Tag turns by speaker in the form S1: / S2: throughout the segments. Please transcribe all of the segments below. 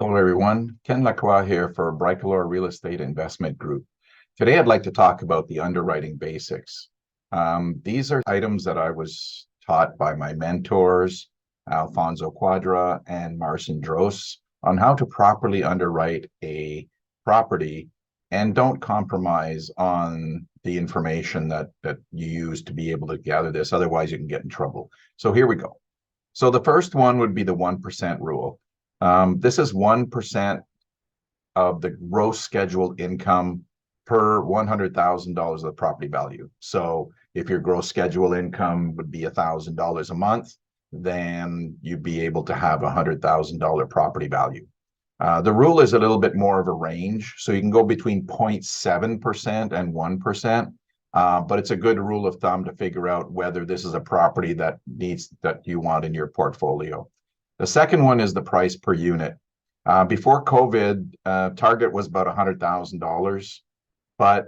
S1: Hello, everyone. Ken Lacroix here for Bricolor Real Estate Investment Group. Today, I'd like to talk about the underwriting basics. These are items that I was taught by my mentors, Alfonso Quadra and Marcin Dros, on how to properly underwrite a property and don't compromise on the information that you use to be able to gather this. Otherwise, you can get in trouble. So here we go. So the first one would be the 1% rule. This is 1% of the gross scheduled income per $100,000 of the property value. So if your gross scheduled income would be $1,000 a month, then you'd be able to have $100,000 property value. The rule is a little bit more of a range, so you can go between 0.7% and 1%, but it's a good rule of thumb to figure out whether this is a property that you want in your portfolio. The second one is the price per unit. Before COVID, target was about $100,000, but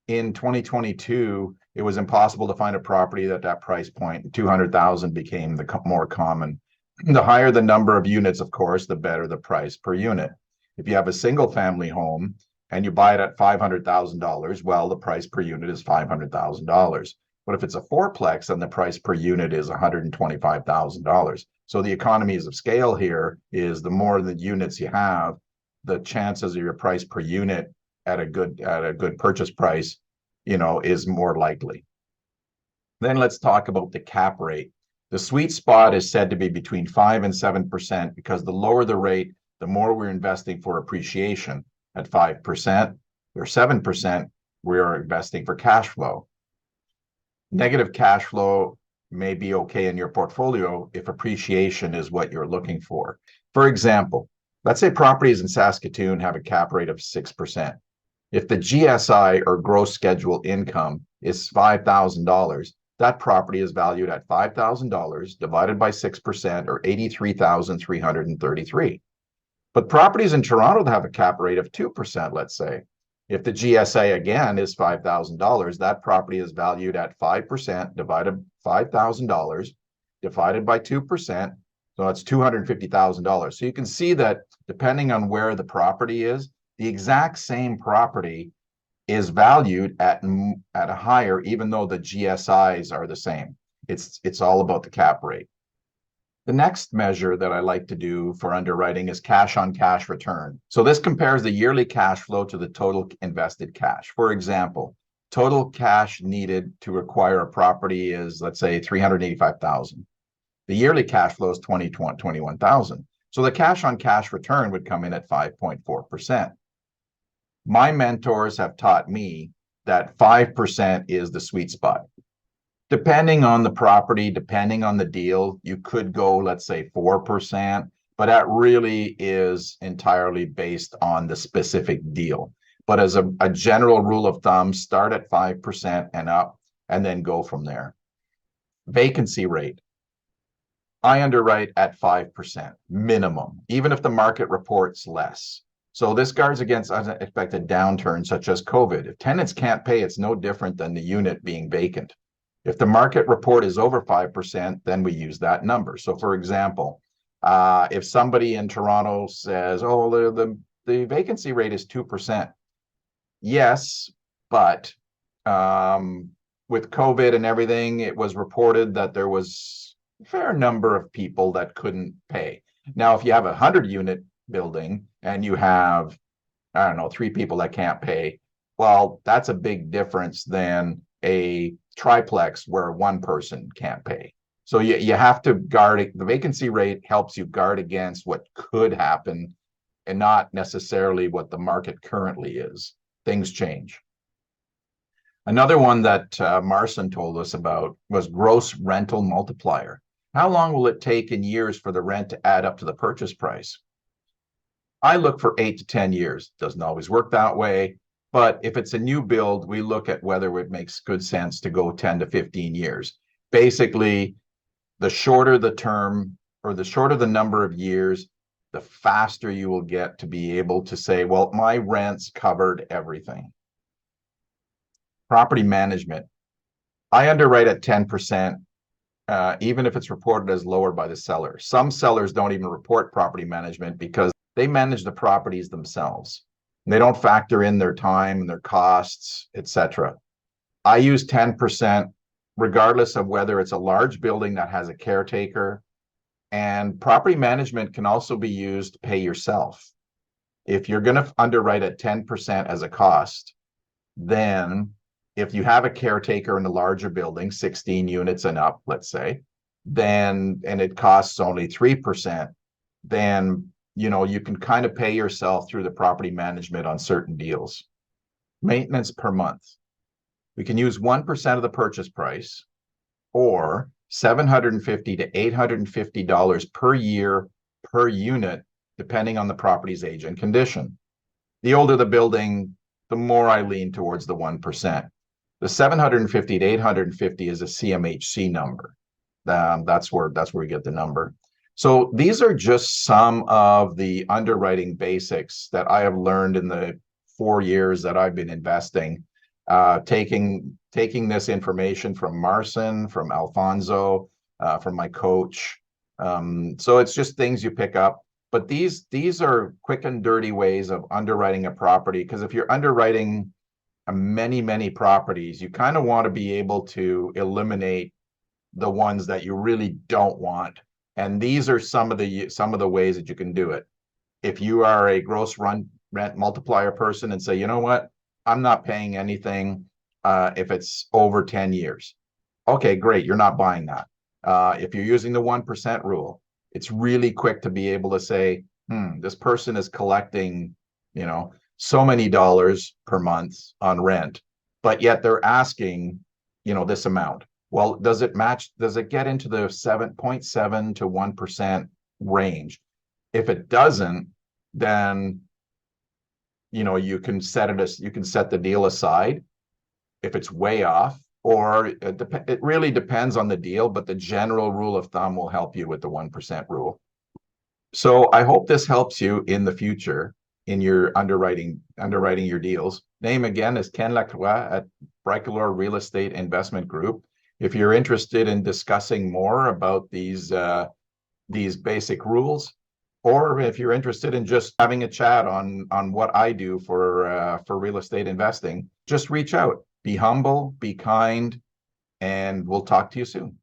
S1: in 2022, it was impossible to find a property at that price point. 200,000 became the more common. The higher the number of units, of course, the better the price per unit. If you have a single family home and you buy it at $500,000, well, the price per unit is $500,000. But if it's a fourplex, then the price per unit is $125,000. So the economies of scale here is the more the units you have, the chances of your price per unit at a good purchase price, is more likely. Then let's talk about the cap rate. The sweet spot is said to be between 5 and 7% because the lower the rate, the more we're investing for appreciation. At 5% or 7%, we are investing for cash flow. Negative cash flow may be okay in your portfolio if appreciation is what you're looking for. For example, let's say properties in Saskatoon have a cap rate of 6%. If the GSI or gross scheduled income is $5,000, that property is valued at $5,000 divided by 6% or $83,333. But properties in Toronto that have a cap rate of 2%, let's say, if the GSA again is $5,000, that property is valued at 5% divided $5,000 divided by 2%. So that's $250,000. So you can see that depending on where the property is, the exact same property is valued at a higher, even though the GSIs are the same. It's all about the cap rate. The next measure that I like to do for underwriting is cash on cash return. So this compares the yearly cash flow to the total invested cash. For example, total cash needed to acquire a property is, let's say, $385,000. The yearly cash flow is $21,000. So the cash on cash return would come in at 5.4%. My mentors have taught me that 5% is the sweet spot. Depending on the property, depending on the deal, you could go, let's say, 4%, but that really is entirely based on the specific deal. But as a general rule of thumb, start at 5% and up, and then go from there. Vacancy rate. I underwrite at 5% minimum, even if the market reports less. So this guards against unexpected downturns such as COVID. If tenants can't pay, it's no different than the unit being vacant. If the market report is over 5%, then we use that number. So for example, if somebody in Toronto says, oh, the vacancy rate is 2%. Yes, but with COVID and everything, it was reported that there was a fair number of people that couldn't pay. Now, if you have a 100-unit building and you have, 3 people that can't pay, well, that's a big difference than a triplex where one person can't pay. So you have to guard it. The vacancy rate helps you guard against what could happen and not necessarily what the market currently is. Things change. Another one that Marcin told us about was gross rental multiplier. How long will it take in years for the rent to add up to the purchase price? I look for 8 to 10 years. Doesn't always work that way. But if it's a new build, we look at whether it makes good sense to go 10 to 15 years. Basically, the shorter the term or the shorter the number of years, the faster you will get to be able to say, well, my rents covered everything. Property management. I underwrite at 10%, even if it's reported as lower by the seller. Some sellers don't even report property management because they manage the properties themselves. They don't factor in their time and their costs, etc. I use 10% regardless of whether it's a large building that has a caretaker. And property management can also be used to pay yourself. If you're going to underwrite at 10% as a cost, then if you have a caretaker in a larger building, 16 units and up, let's say, then, and it costs only 3%, then, you can kind of pay yourself through the property management on certain deals. Maintenance per month. We can use 1% of the purchase price or $750 to $850 per year per unit, depending on the property's age and condition. The older the building, the more I lean towards the 1%. The 750 to 850 is a CMHC number. That's where we get the number. So these are just some of the underwriting basics that I have learned in the 4 years that I've been investing, taking this information from Marcin, from Alfonso, from my coach. So it's just things you pick up. But these are quick and dirty ways of underwriting a property, because if you're underwriting many properties, you kind of want to be able to eliminate the ones that you really don't want. And these are some of the ways that you can do it. If you are a gross rent multiplier person and say, you know what, I'm not paying anything if it's over 10 years. Okay, great, you're not buying that. If you're using the 1% rule, it's really quick to be able to say, this person is collecting, so many dollars per month on rent, but yet they're asking, this amount. Well, does it match? Does it get into the 7.7 to 1% range? If it doesn't, then you can set the deal aside if it's way off, or it really depends on the deal, but the general rule of thumb will help you with the 1% rule. So I hope this helps you in the future in your underwriting your deals. Name again is Ken Lacroix at Bricoleur Real Estate Investment Group. If you're interested in discussing more about these basic rules, or if you're interested in just having a chat on what I do for real estate investing, just reach out. Be humble, be kind, and we'll talk to you soon.